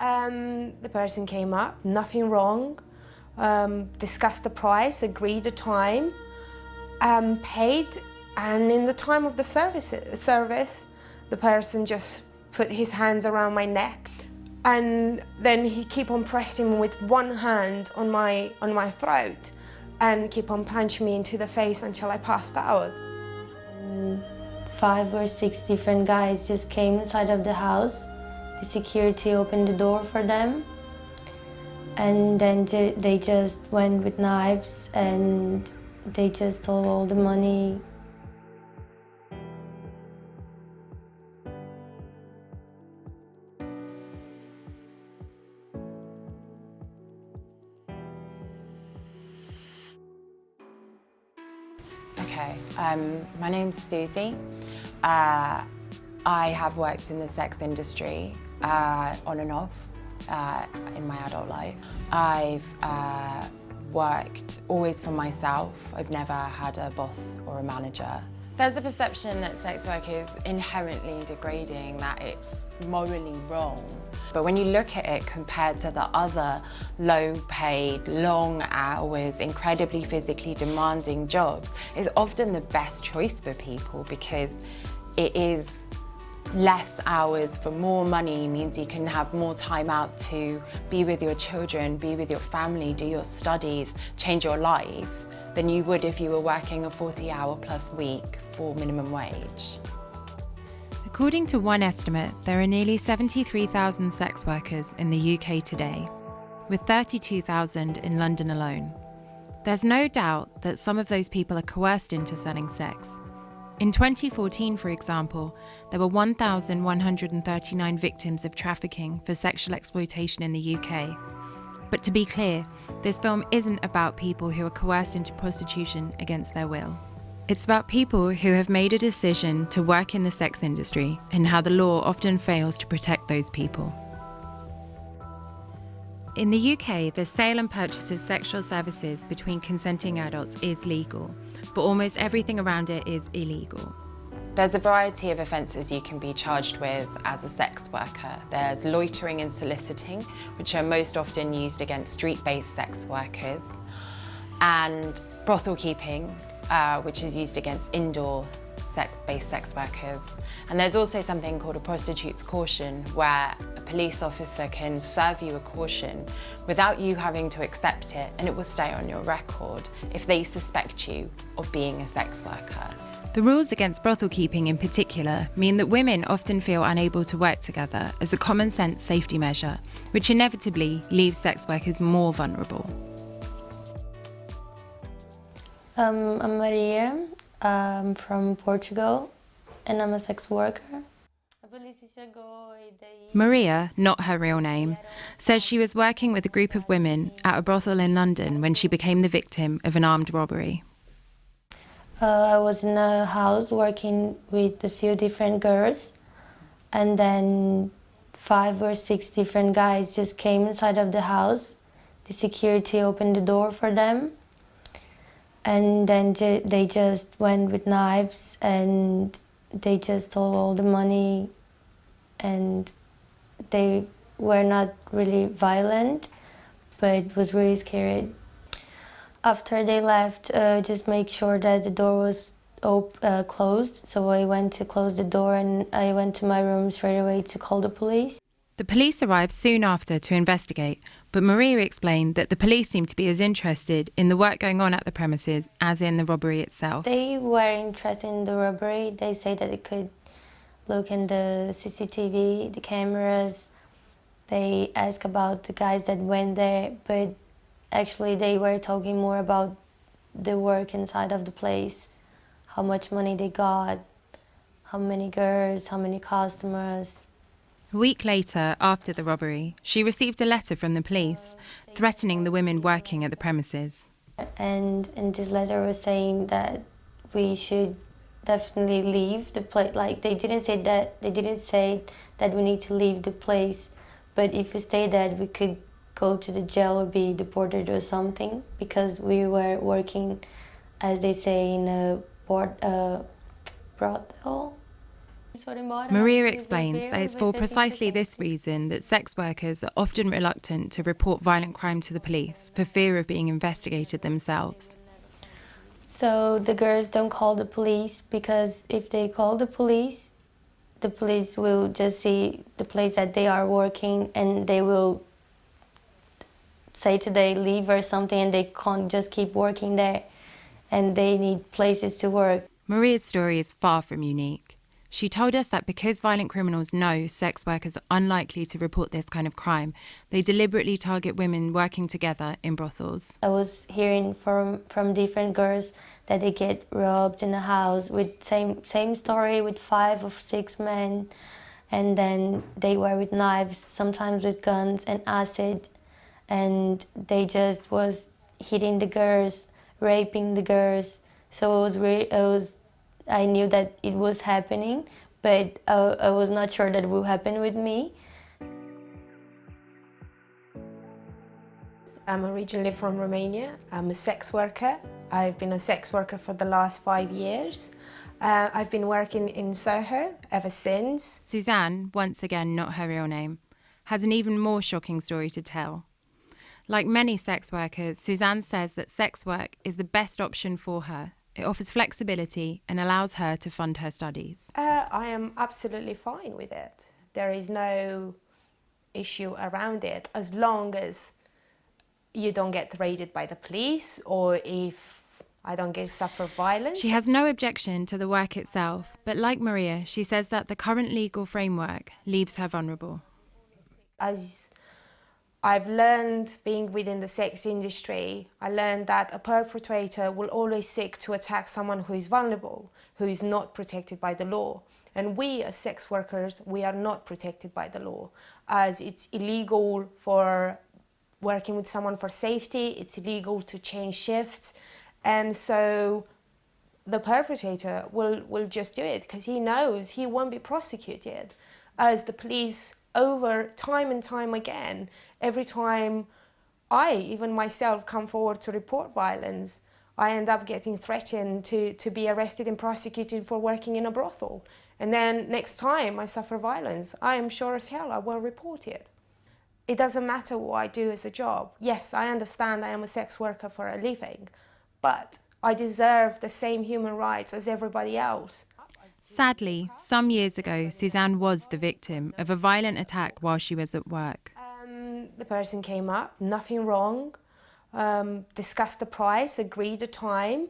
The person came up, nothing wrong, discussed the price, agreed a time, paid, and in the time of the service, the person just put his hands around my neck, and then he keep on pressing with one hand on my throat and keep on punching me into the face until I passed out. 5 or 6 different guys just came inside of the house. The security opened the door for them, and then they just went with knives and they just stole all the money. Okay, my name's Susie. I have worked in the sex industry on and off in my adult life. I've worked always for myself. I've never had a boss or a manager. There's a perception that sex work is inherently degrading, that it's morally wrong. But when you look at it compared to the other low-paid, long hours, incredibly physically demanding jobs, it's often the best choice for people because it is less hours for more money, means you can have more time out to be with your children, be with your family, do your studies, change your life, than you would if you were working a 40-hour-plus week for minimum wage. According to one estimate, there are nearly 73,000 sex workers in the UK today, with 32,000 in London alone. There's no doubt that some of those people are coerced into selling sex. In 2014, for example, there were 1,139 victims of trafficking for sexual exploitation in the UK. But to be clear, this film isn't about people who are coerced into prostitution against their will. It's about people who have made a decision to work in the sex industry and how the law often fails to protect those people. In the UK, the sale and purchase of sexual services between consenting adults is legal, but almost everything around it is illegal. There's a variety of offences you can be charged with as a sex worker. There's loitering and soliciting, which are most often used against street-based sex workers, and brothel keeping, which is used against indoor sex-based sex workers. And there's also something called a prostitute's caution, where a police officer can serve you a caution without you having to accept it, and it will stay on your record if they suspect you of being a sex worker. The rules against brothel keeping in particular mean that women often feel unable to work together as a common sense safety measure, which inevitably leaves sex workers more vulnerable. I'm Maria. I'm from Portugal and I'm a sex worker. Maria, not her real name, says she was working with a group of women at a brothel in London when she became the victim of an armed robbery. I was in a house working with a few different girls, and then 5 or 6 different guys just came inside of the house. The security opened the door for them, and then they just went with knives and they just stole all the money, and they were not really violent, but it was really scary. After they left, just make sure that the door was closed. So I went to close the door and I went to my room straight away to call the police. The police arrived soon after to investigate, but Maria explained that the police seemed to be as interested in the work going on at the premises as in the robbery itself. They were interested in the robbery. They say that they could look in the CCTV, the cameras. They asked about the guys that went there, but actually, they were talking more about the work inside of the place, how much money they got, how many girls, how many customers. A week later, after the robbery, she received a letter from the police threatening the women working at the premises. And this letter was saying that we should definitely leave the place. Like, they didn't say that we need to leave the place, but if we stay there, we could go to the jail or be deported or something, because we were working, as they say, in a brothel. Maria explains that it's for precisely this reason that sex workers are often reluctant to report violent crime to the police for fear of being investigated themselves. So the girls don't call the police because if they call the police will just see the place that they are working and they will say to they leave or something and they can't just keep working there and they need places to work. Maria's story is far from unique. She told us that because violent criminals know sex workers are unlikely to report this kind of crime, they deliberately target women working together in brothels. I was hearing from different girls that they get robbed in the house with same story with 5 or 6 men, and then they were with knives, sometimes with guns and acid, and they just was hitting the girls, raping the girls. So I knew that it was happening, but I was not sure that it would happen with me. I'm originally from Romania. I'm a sex worker. I've been a sex worker for the last 5 years. I've been working in Soho ever since. Suzanne, once again not her real name, has an even more shocking story to tell. Like many sex workers, Suzanne says that sex work is the best option for her. It offers flexibility and allows her to fund her studies. I am absolutely fine with it. There is no issue around it as long as you don't get raided by the police or if I don't suffer violence. She has no objection to the work itself, but like Maria, she says that the current legal framework leaves her vulnerable. As I've learned being within the sex industry, I learned that a perpetrator will always seek to attack someone who is vulnerable, who is not protected by the law. And we as sex workers, we are not protected by the law, as it's illegal for working with someone for safety, it's illegal to change shifts. And so the perpetrator will just do it because he knows he won't be prosecuted, as the police over time and time again, every time I, even myself, come forward to report violence, I end up getting threatened to be arrested and prosecuted for working in a brothel. And then next time I suffer violence, I am sure as hell I will report it. It doesn't matter what I do as a job. Yes, I understand I am a sex worker for a living, but I deserve the same human rights as everybody else. Sadly, some years ago, Suzanne was the victim of a violent attack while she was at work. The person came up, nothing wrong, discussed the price, agreed a time,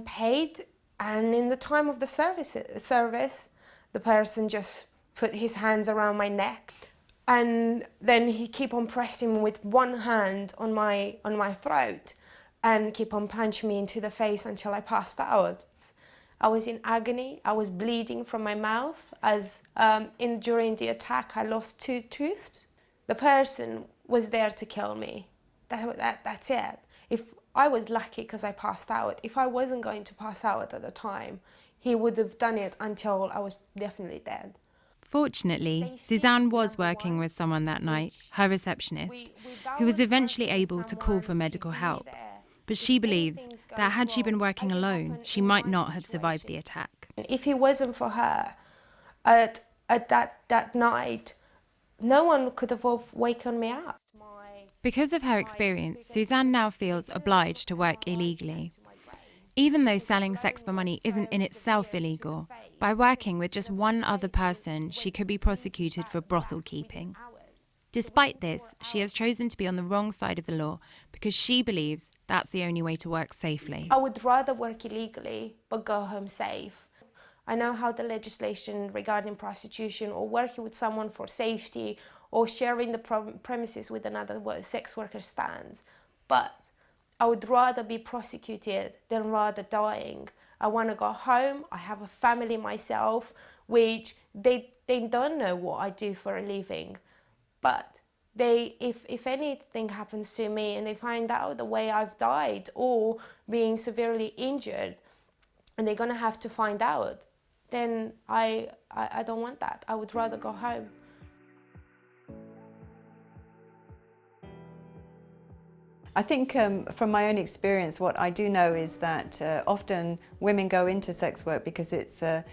paid, and in the time of the service, the person just put his hands around my neck, and then he keep on pressing with one hand on my throat and keep on punching me into the face until I passed out. I was in agony, I was bleeding from my mouth, as during the attack I lost 2 teeth. The person was there to kill me, that's it. If I was lucky because I passed out, if I wasn't going to pass out at the time, he would have done it until I was definitely dead. Fortunately, Suzanne was working with someone that night, her receptionist, who was eventually able to call for medical help. But she believes that had she been working alone, she might not have survived the attack. If it wasn't for her, at that night, no one could have waken me up. Because of her experience, Suzanne now feels obliged to work illegally. Even though selling sex for money isn't in itself illegal, by working with just one other person, she could be prosecuted for brothel keeping. Despite this, she has chosen to be on the wrong side of the law because she believes that's the only way to work safely. I would rather work illegally but go home safe. I know how the legislation regarding prostitution or working with someone for safety or sharing the premises with another sex worker stands, but I would rather be prosecuted than rather dying. I want to go home. I have a family myself, which they don't know what I do for a living. But if anything happens to me and they find out the way I've died or being severely injured, and they're gonna have to find out, then I don't want that. I would rather go home. I think from my own experience, what I do know is that often women go into sex work because it's a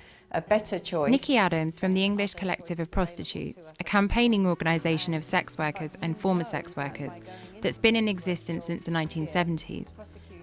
better choice. Nikki Adams from the English Collective of Prostitutes, a campaigning organisation of sex workers and former sex workers that's been in existence since the 1970s,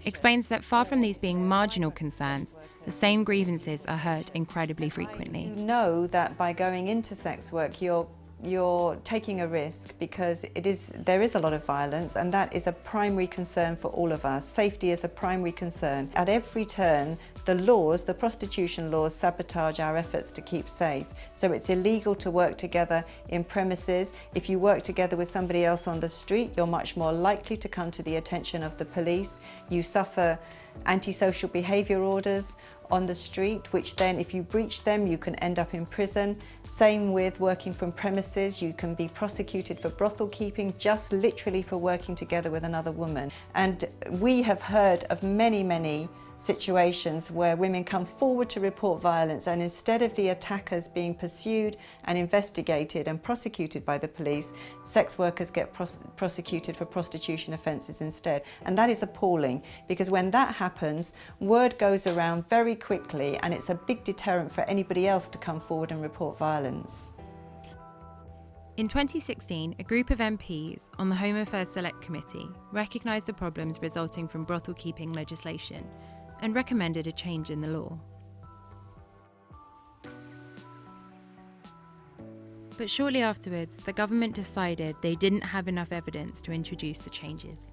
explains that far from these being marginal concerns, the same grievances are heard incredibly frequently. You know that by going into sex work, you're taking a risk because there is a lot of violence, and that is a primary concern for all of us. Safety is a primary concern. At every turn, the prostitution laws sabotage our efforts to keep safe. So it's illegal to work together in premises. If you work together with somebody else on the street, you're much more likely to come to the attention of the police. You suffer antisocial behaviour orders on the street, which then, if you breach them, you can end up in prison. Same with working from premises. You can be prosecuted for brothel keeping, just literally for working together with another woman. And we have heard of many situations where women come forward to report violence, and instead of the attackers being pursued and investigated and prosecuted by the police, sex workers get prosecuted for prostitution offences instead. And that is appalling, because when that happens, word goes around very quickly, and it's a big deterrent for anybody else to come forward and report violence. In 2016, a group of MPs on the Home Affairs Select Committee recognised the problems resulting from brothel keeping legislation and recommended a change in the law. But shortly afterwards, the government decided they didn't have enough evidence to introduce the changes.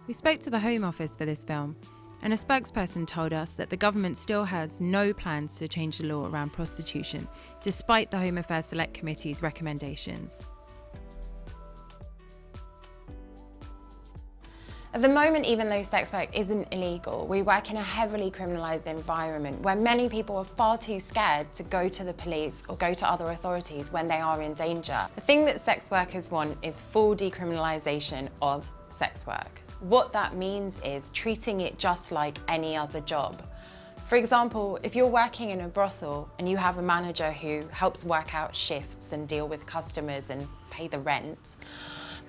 We spoke to the Home Office for this film, and a spokesperson told us that the government still has no plans to change the law around prostitution, despite the Home Affairs Select Committee's recommendations. At the moment, even though sex work isn't illegal, we work in a heavily criminalised environment where many people are far too scared to go to the police or go to other authorities when they are in danger. The thing that sex workers want is full decriminalisation of sex work. What that means is treating it just like any other job. For example, if you're working in a brothel and you have a manager who helps work out shifts and deal with customers and pay the rent,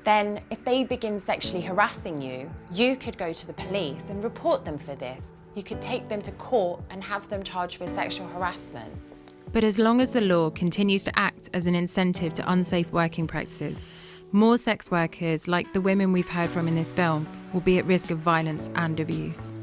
then if they begin sexually harassing you, you could go to the police and report them for this. You could take them to court and have them charged with sexual harassment. But as long as the law continues to act as an incentive to unsafe working practices, more sex workers, like the women we've heard from in this film, will be at risk of violence and abuse.